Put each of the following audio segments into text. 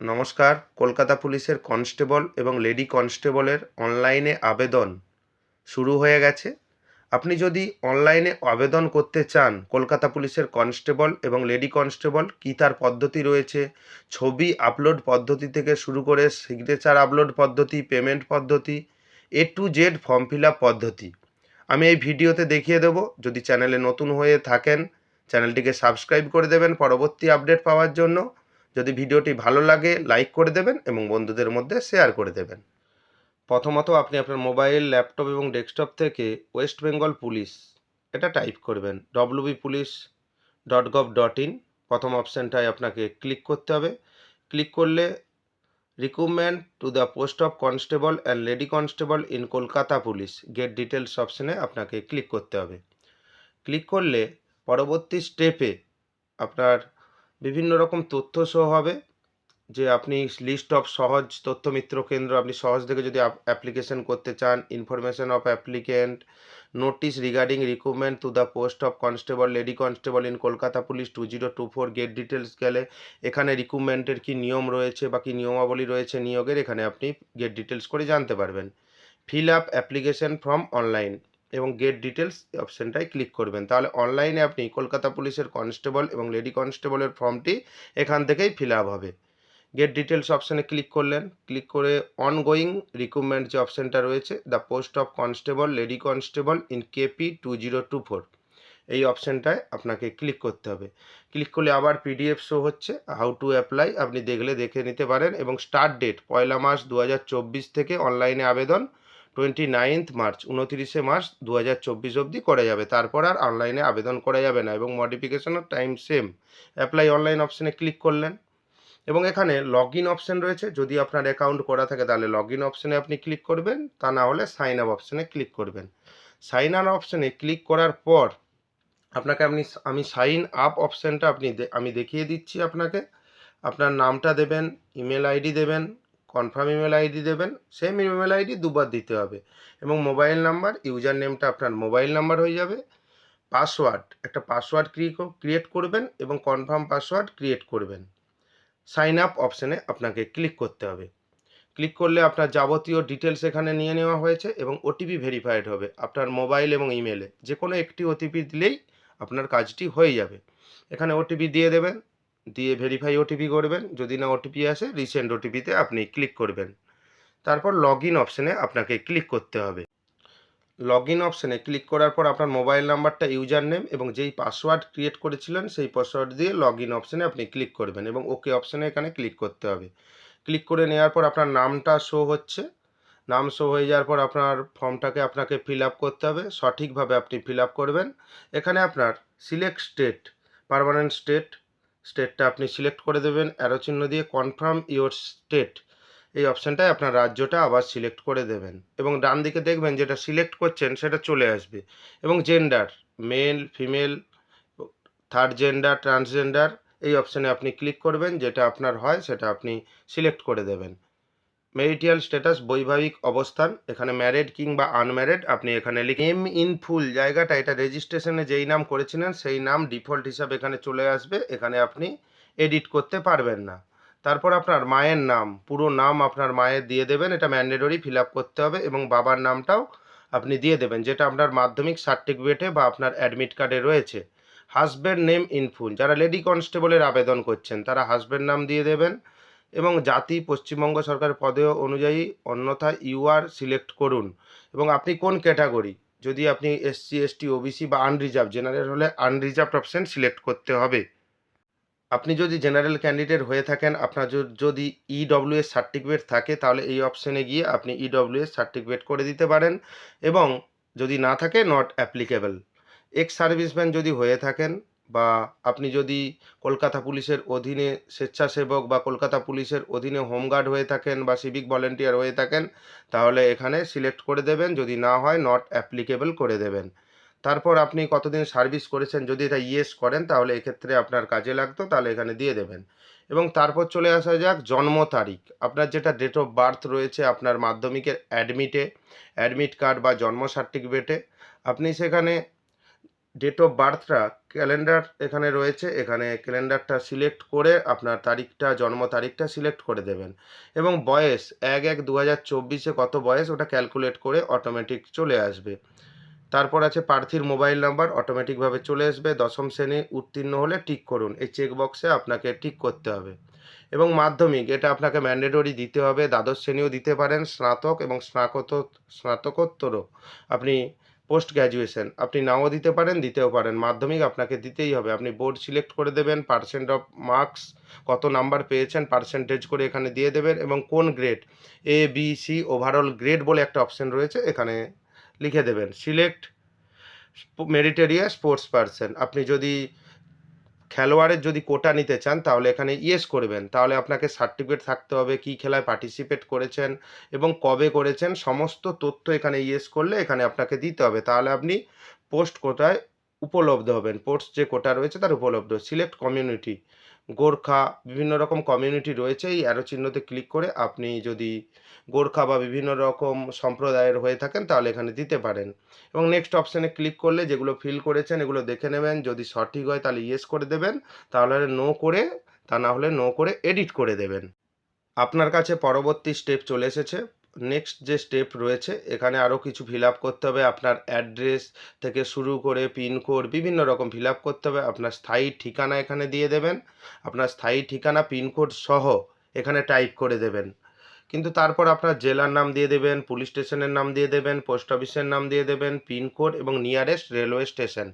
নমস্কার। কলকাতা পুলিশের কনস্টেবল এবং লেডি কনস্টেবলের অনলাইনে আবেদন শুরু হয়ে গেছে। আপনি যদি অনলাইনে আবেদন করতে চান কলকাতা পুলিশের কনস্টেবল এবং লেডি কনস্টেবল, কী তার পদ্ধতি রয়েছে, ছবি আপলোড পদ্ধতি থেকে শুরু করে সিগনেচার আপলোড পদ্ধতি, পেমেন্ট পদ্ধতি, A to Z form fill up পদ্ধতি আমি এই ভিডিওতে দেখিয়ে দেব। যদি চ্যানেলে নতুন হয়ে থাকেন চ্যানেলটিকে সাবস্ক্রাইব করে দেবেন পরবর্তী আপডেট পাওয়ার জন্য। যদি ভিডিওটি ভালো লাগে লাইক করে দেবেন এবং বন্ধুদের মধ্যে শেয়ার করে দেবেন। প্রথমত আপনি আপনার মোবাইল, ল্যাপটপ এবং ডেস্কটপ থেকে ওয়েস্ট বেঙ্গল পুলিশ এটা টাইপ করবেন, wbpolice.gov.in। প্রথম অপশানটায় আপনাকে ক্লিক করতে হবে। ক্লিক করলে recruitment to the post of constable and lady constable in Kolkata police gate details অপশানে আপনাকে ক্লিক করতে হবে। ক্লিক করলে পরবর্তী স্টেপে আপনার বিভিন্ন রকম তথ্য শো হবে, যে আপনি লিস্ট অফ সহজ তথ্য মিত্র কেন্দ্র, আপনি সহজ থেকে যদি অ্যাপ্লিকেশন করতে চান, information of applicant, notice regarding recruitment to the post of constable lady constable in Kolkata police 2024 gate details গেলে এখানে রিক্রুটমেন্টের কী নিয়ম রয়েছে বা কী নিয়মাবলী রয়েছে নিয়োগের, এখানে আপনি গেট ডিটেলস করে জানতে পারবেন। Fill up application form online এবং গেট ডিটেলস অপশানটায় ক্লিক করবেন, তাহলে অনলাইনে আপনি কলকাতা পুলিশের কনস্টেবল এবং লেডি কনস্টেবলের ফর্মটি এখান থেকেই ফিল আপ হবে। গেট ডিটেলস অপশানে ক্লিক করলেন, ক্লিক করে অনগোয়িং রিক্রুটমেন্ট যে অপশানটা রয়েছে, the post of constable lady constable in KP 2024, এই অপশানটায় আপনাকে ক্লিক করতে হবে। ক্লিক করলে আবার PDF শো হচ্ছে, হাউ টু অ্যাপ্লাই আপনি দেখে নিতে পারেন। এবং স্টার্ট ডেট 1 মার্চ 2024 থেকে অনলাইনে আবেদন 29 মার্চ 29 মার্চ 2024 অবধি করা যাবে, তারপর আর অনলাইনে আবেদন করা যাবে না। এবং মডিফিকেশনের টাইম সেম। অ্যাপ্লাই অনলাইন অপশানে ক্লিক করলেন এবং এখানে লগ ইন অপশান রয়েছে, যদি আপনার অ্যাকাউন্ট করা থাকে তাহলে লগ ইন অপশানে আপনি ক্লিক করবেন, তা না হলে সাইন আপ অপশানে ক্লিক করবেন। সাইন আপ অপশানে ক্লিক করার পর আপনাকে আমি সাইন আপ অপশানটা আমি দেখিয়ে দিচ্ছি আপনাকে। আপনার নামটা দেবেন, ইমেল আইডি দেবেন, কনফার্ম ইমেল আইডি দেবেন, সেম ইমেল আইডি দুবার দিতে হবে এবং মোবাইল নাম্বার, ইউজার নেমটা আপনার মোবাইল নাম্বার হয়ে যাবে। পাসওয়ার্ড, একটা পাসওয়ার্ড ক্রিয়েট করবেন এবং কনফার্ম পাসওয়ার্ড ক্রিয়েট করবেন। সাইন আপ অপশানে আপনাকে ক্লিক করতে হবে। ক্লিক করলে আপনার যাবতীয় ডিটেলস এখানে নিয়ে নেওয়া হয়েছে এবং ওটিপি ভেরিফাইড হবে আপনার মোবাইল এবং ইমেলে। যে কোনো একটি ওটিপি দিলেই আপনার কাজটি হয়ে যাবে। এখানে ওটিপি দিয়ে দেবেন, দিয়ে ভেরিফাই ওটিপি করবেন। যদি না ওটিপি আসে রিসেন্ড ওটিপিতে আপনি ক্লিক করবেন। তারপর লগ ইন অপশানে আপনাকে ক্লিক করতে হবে। লগ ইন অপশানে ক্লিক করার পর আপনার মোবাইল নাম্বারটা, ইউজার নেম এবং যেই পাসওয়ার্ড ক্রিয়েট করেছিলেন সেই পাসওয়ার্ড দিয়ে লগ ইন অপশানে আপনি ক্লিক করবেন এবং ওকে অপশানে এখানে ক্লিক করতে হবে। ক্লিক করে নেওয়ার পর আপনার নামটা শো হচ্ছে, নাম শো হয়ে যাওয়ার পর আপনার ফর্মটাকে আপনাকে ফিল আপ করতে হবে, সঠিকভাবে আপনি ফিল আপ করবেন। এখানে আপনার সিলেক্ট স্টেট, পার্মানেন্ট স্টেটটা আপনি সিলেক্ট করে দেবেন অ্যারো চিহ্ন দিয়ে। কনফার্ম ইওর স্টেট, এই অপশানটায় আপনার রাজ্যটা আবার সিলেক্ট করে দেবেন এবং ডান দিকে দেখবেন যেটা সিলেক্ট করছেন সেটা চলে আসবে। এবং gender, male, female, third gender, transgender, এই অপশানে আপনি ক্লিক করবেন, যেটা আপনার হয় সেটা আপনি সিলেক্ট করে দেবেন। ম্যারিটাল স্ট্যাটাস, বৈবাহিক অবস্থান, এখানে ম্যারিড কিংবা আনম্যারিড আপনি এখানে নেম ইন ফুল জায়গাটা, এটা রেজিস্ট্রেশনে যেই নাম করেছিলেন সেই নাম ডিফল্ট হিসাবে এখানে চলে আসবে, এখানে আপনি এডিট করতে পারবেন না। তারপর আপনার মায়ের নাম, পুরো নাম আপনার মায়ের দিয়ে দেবেন, এটা ম্যান্ডেটরি ফিল আপ করতে হবে। এবং বাবার নামটাও আপনি দিয়ে দেবেন, যেটা আপনার মাধ্যমিক সার্টিফিকেটে বা আপনার অ্যাডমিট কার্ডে রয়েছে। হাজব্যান্ড নেম ইন ফুল, যারা লেডি কনস্টেবলের আবেদন করছেন তারা হাজব্যান্ড নাম দিয়ে দেবেন এবং জাতি পশ্চিমবঙ্গ সরকার পদে অনুযায়ী, অন্যথায় ইউআর সিলেক্ট করুন। এবং আপনি কোন ক্যাটাগরি, যদি আপনি SC ST OBC বা আনরিজার্ভ, জেনারেল হলে আনরিজার্ভড অপশান সিলেক্ট করতে হবে। আপনি যদি জেনারেল ক্যান্ডিডেট হয়ে থাকেন, আপনার যদি EWS সার্টিফিকেট থাকে তাহলে এই অপশানে গিয়ে আপনি EWS সার্টিফিকেট করে দিতে পারেন এবং যদি না থাকে নট অ্যাপ্লিকেবল। এক্স সার্ভিসম্যান যদি হয়ে থাকেন বা আপনি যদি কলকাতা পুলিশের অধীনে স্বেচ্ছাসেবক বা কলকাতা পুলিশের অধীনে হোমগার্ড হয়ে থাকেন বা সিভিক ভলেন্টিয়ার হয়ে থাকেন তাহলে এখানে সিলেক্ট করে দেবেন, যদি না হয় নট অ্যাপ্লিকেবল করে দেবেন। তারপর আপনি কতদিন সার্ভিস করেছেন, যদি এটা ইয়েস করেন তাহলে এক্ষেত্রে আপনার কাজে লাগতো, তাহলে এখানে দিয়ে দেবেন। এবং তারপর চলে আসা যাক জন্ম তারিখ, আপনার যেটা ডেট অফ বার্থ রয়েছে আপনার মাধ্যমিকের অ্যাডমিট কার্ড বা জন্ম সার্টিফিকেটে, আপনি সেখানে ডেট অফ বার্থটা ক্যালেন্ডার এখানে রয়েছে, এখানে ক্যালেন্ডারটা সিলেক্ট করে আপনার তারিখটা, জন্ম তারিখটা সিলেক্ট করে দেবেন এবং বয়স 1/1/2024 কত বয়স ওটা ক্যালকুলেট করে অটোমেটিক চলে আসবে। তারপর আছে প্রার্থীর মোবাইল নাম্বার, অটোমেটিকভাবে চলে আসবে। দশম শ্রেণী উত্তীর্ণ হলে টিক করুন, এই চেক বক্সে আপনাকে টিক করতে হবে। এবং মাধ্যমিক এটা আপনাকে ম্যান্ডেটরি দিতে হবে, দ্বাদশ শ্রেণীও দিতে পারেন, স্নাতক এবং স্নাতকোত্তরও আপনি পোস্ট গ্র্যাজুয়েশন আপনি নাও দিতে পারেন, দিতেও পারেন। মাধ্যমিক আপনাকে দিতেই হবে। আপনি বোর্ড সিলেক্ট করে দেবেন, পার্সেন্ট অফ মার্কস কত নাম্বার পেয়েছেন পার্সেন্টেজ করে এখানে দিয়ে দেবেন এবং কোন grade A B C overall grade বলে একটা অপশন রয়েছে, এখানে লিখে দেবেন। সিলেক্ট মেরিটেরিয়াস স্পোর্টস পারসন, আপনি যদি খেলোয়াড়ের যদি কোটা নিতে চান তাহলে এখানে ইয়েস করবেন। তাহলে আপনাকে সার্টিফিকেট থাকতে হবে, কী খেলায় পার্টিসিপেট করেছেন এবং কবে করেছেন, সমস্ত তথ্য এখানে ইয়েস করলে এখানে আপনাকে দিতে হবে। তাহলে আপনি পোস্ট কোটায় উপলব্ধ হবেন, পোস্ট যে কোটা রয়েছে তার উপলব্ধ। সিলেক্ট কমিউনিটি, গোর্খা, বিভিন্ন রকম কমিউনিটি রয়েছে। এই অ্যারো চিহ্নতে ক্লিক করে আপনি যদি গোর্খা বা বিভিন্ন রকম সম্প্রদায়ের হয়ে থাকেন তাহলে এখানে দিতে পারেন এবং নেক্সট অপশানে ক্লিক করলে যেগুলো ফিল করেছেন এগুলো দেখে নেবেন। যদি সঠিক হয় তাহলে ইয়েস করে দেবেন, তাহলে নো করে, তা না হলে নো করে এডিট করে দেবেন। আপনার কাছে পরবর্তী স্টেপ চলে এসেছে। নেক্সট যে স্টেপ রয়েছে এখানে আরও কিছু ফিল আপ করতে হবে। আপনার অ্যাড্রেস থেকে শুরু করে পিনকোড বিভিন্ন রকম ফিল আপ করতে হবে। আপনার স্থায়ী ঠিকানা এখানে দিয়ে দেবেন, আপনার স্থায়ী ঠিকানা পিনকোড সহ এখানে টাইপ করে দেবেন। কিন্তু তারপর আপনার জেলার নাম দিয়ে দেবেন, পুলিশ স্টেশনের নাম দিয়ে দেবেন, পোস্ট অফিসের নাম দিয়ে দেবেন, পিনকোড এবং নিয়ারেস্ট রেলওয়ে স্টেশন।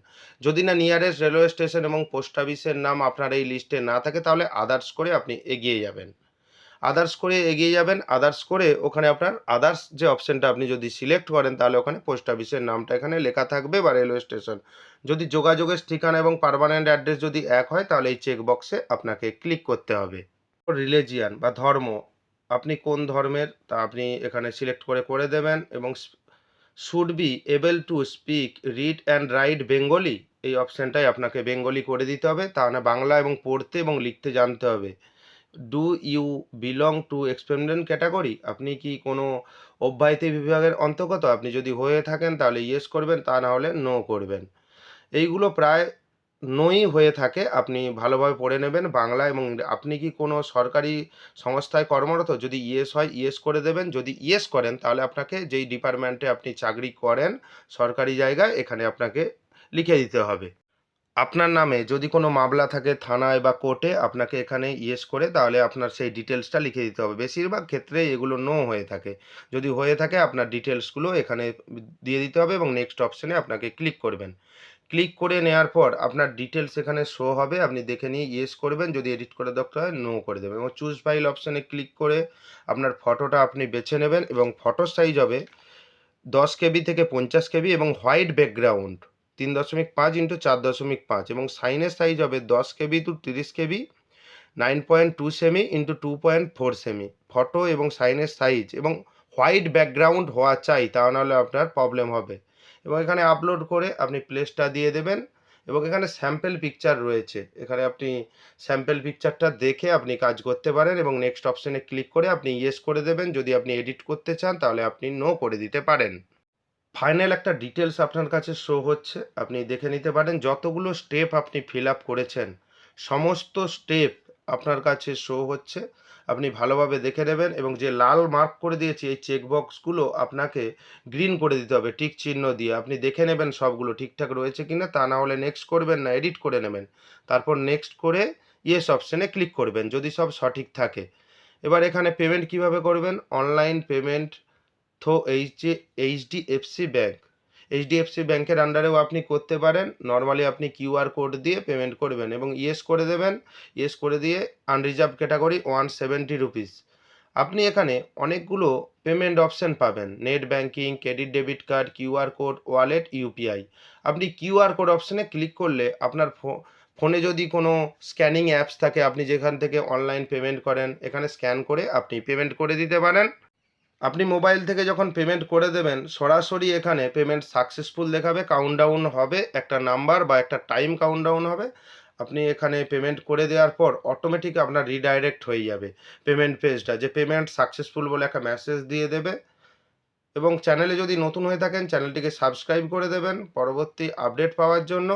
যদি না নিয়ারেস্ট রেলওয়ে স্টেশন এবং পোস্ট অফিসের নাম আপনার এই লিস্টে না থাকে তাহলে আদার্স করে আপনি এগিয়ে যাবেন। আদার্স করে এগিয়ে যাবেন, আদার্স করে ওখানে আপনার আদার্স যে অপশানটা আপনি যদি সিলেক্ট করেন তাহলে ওখানে পোস্ট অফিসের নামটা এখানে লেখা থাকবে বা রেলওয়ে স্টেশন। যদি যোগাযোগের ঠিকানা এবং পার্মানেন্ট অ্যাড্রেস যদি এক হয় তাহলে এই চেক বক্সে আপনাকে ক্লিক করতে হবে। রিলিজিয়ান বা ধর্ম, আপনি কোন ধর্মের তা আপনি এখানে সিলেক্ট করে দেবেন এবং should be able to speak read and right Bengali, এই অপশানটাই আপনাকে বেঙ্গলি করে দিতে হবে। তাহলে বাংলা এবং পড়তে এবং লিখতে জানতে হবে। Do you belong to dependent category, আপনি কি কোনো অব্যাহতি বিভাগের অন্তর্গত? আপনি যদি হয়ে থাকেন তাহলে ইয়েস করবেন, তা না হলে নো করবেন। এইগুলো প্রায় নোই হয়ে থাকে, আপনি ভালোভাবে পড়ে নেবেন বাংলা এবং আপনি কি কোনো সরকারি সংস্থায় কর্মরত? যদি ইয়েস হয় ইয়েস করে দেবেন, যদি ইয়েস করেন তাহলে আপনাকে যেই ডিপার্টমেন্টে আপনি চাকরি করেন সরকারি জায়গায় এখানে আপনাকে লিখে দিতে হবে। আপনার নামে যদি কোনো মামলা থাকে থানায় বা কোর্টে আপনাকে এখানে ইয়েস করে তাহলে আপনার সেই ডিটেলসটা লিখে দিতে হবে। বেশিরভাগ ক্ষেত্রে এগুলো নো হয়ে থাকে। যদি হয়ে থাকে আপনার ডিটেলসগুলো এখানে দিয়ে দিতে হবে এবং নেক্সট অপশানে আপনাকে ক্লিক করবেন। ক্লিক করে নেওয়ার পর আপনার ডিটেলস এখানে শো হবে, আপনি দেখে নিয়ে ইয়েস করবেন, যদি এডিট করে দরকার হয় নো করে দেবেন এবং চুজ ফাইল অপশানে ক্লিক করে আপনার ফটোটা আপনি বেছে নেবেন এবং ফটোর সাইজ হবে 10 কেবি থেকে 50 কেবি এবং হোয়াইট ব্যাকগ্রাউন্ড 3.5 ইন্টু 4.5 এবং সাইনের সাইজ হবে 10 কেবি টু 30 কেবি 9.2 সেমি ইন্টু 2.4 সেমি। ফটো এবং সাইনের সাইজ এবং হোয়াইট ব্যাকগ্রাউন্ড হওয়া চাই, তা নাহলে আপনার প্রবলেম হবে এবং এখানে আপলোড করে আপনি প্লেসটা দিয়ে দেবেন এবং এখানে স্যাম্পল পিকচার রয়েছে, এখানে আপনি স্যাম্পল পিকচারটা দেখে আপনি কাজ করতে পারেন এবং নেক্সট অপশানে ক্লিক করে আপনি ইয়েস করে দেবেন। যদি আপনি এডিট করতে চান তাহলে আপনি নো করে দিতে পারেন। ফাইনাল একটা ডিটেলস আপনার কাছে শো হচ্ছে, আপনি দেখে নিতে পারেন যতগুলো স্টেপ আপনি ফিল আপ করেছেন সমস্ত স্টেপ আপনার কাছে শো হচ্ছে। আপনি ভালোভাবে দেখে নেবেন এবং যে লাল মার্ক করে দিয়েছি এই চেকবক্সগুলো আপনাকে গ্রিন করে দিতে হবে টিক চিহ্ন দিয়ে। আপনি দেখে নেবেন সবগুলো ঠিকঠাক রয়েছে কিনা, তা না হলে নেক্সট করবেন না, এডিট করে নেবেন। তারপর নেক্সট করে ইয়েস অপশানে ক্লিক করবেন যদি সব সঠিক থাকে। এবার এখানে পেমেন্ট কিভাবে করবেন, online payment throw HDFC bank, HDFC ব্যাঙ্কের আন্ডারেও আপনি করতে পারেন। নর্মালি আপনি কিউআর কোড দিয়ে পেমেন্ট করবেন এবং ইয়েস করে দেবেন। ইয়েস করে দিয়ে আনরিজার্ভ ক্যাটাগরি 170 রুপিস। আপনি এখানে অনেকগুলো পেমেন্ট অপশান পাবেন, net banking, credit debit card, QR code, wallet, UPI. আপনি কিউআর কোড অপশানে ক্লিক করলে আপনার ফোনে যদি কোনো স্ক্যানিং অ্যাপস থাকে আপনি যেখান থেকে অনলাইন পেমেন্ট করেন এখানে স্ক্যান করে আপনি পেমেন্ট করে দিতে পারেন। আপনি মোবাইল থেকে যখন পেমেন্ট করে দেবেন সরাসরি এখানে পেমেন্ট সাকসেসফুল দেখাবে, কাউন্টডাউন হবে, একটা নাম্বার বা একটা টাইম কাউন্টডাউন হবে। আপনি এখানে পেমেন্ট করে দেওয়ার পর অটোমেটিক আপনার রিডাইরেক্ট হয়ে যাবে পেমেন্ট পেজটা, যে পেমেন্ট সাকসেসফুল বলে একটা মেসেজ দিয়ে দেবে। এবং চ্যানেলে যদি নতুন হয়ে থাকেন চ্যানেলটিকে সাবস্ক্রাইব করে দেবেন পরবর্তী আপডেট পাওয়ার জন্য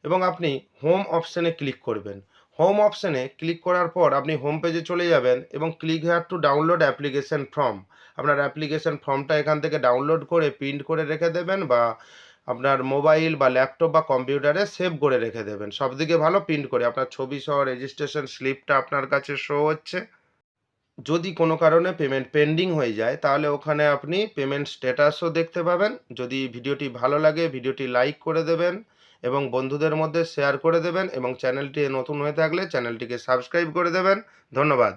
এবং আপনি হোম অপশানে ক্লিক করবেন। হোম অপশানে ক্লিক করার পর আপনি হোম পেজে চলে যাবেন এবং click here to download application form. আপনার অ্যাপ্লিকেশন ফর্মটা এখান থেকে ডাউনলোড করে প্রিন্ট করে রেখে দেবেন, বা আপনার মোবাইল বা ল্যাপটপ বা কম্পিউটারে সেভ করে রেখে দেবেন। সবথেকে ভালো প্রিন্ট করে আপনার ছবি সহ রেজিস্ট্রেশন স্লিপটা আপনার কাছে শো হচ্ছে। যদি কোনো কারণে পেমেন্ট পেন্ডিং হয়ে যায় তাহলে ওখানে আপনি পেমেন্ট স্ট্যাটাসও দেখতে পাবেন। যদি ভিডিওটি ভালো লাগে ভিডিওটি লাইক করে দেবেন এবং বন্ধুদের মধ্যে শেয়ার করে দেবেন, এবং চ্যানেলটি নতুন হয়ে থাকলে চ্যানেলটিকে সাবস্ক্রাইব করে দেবেন। ধন্যবাদ।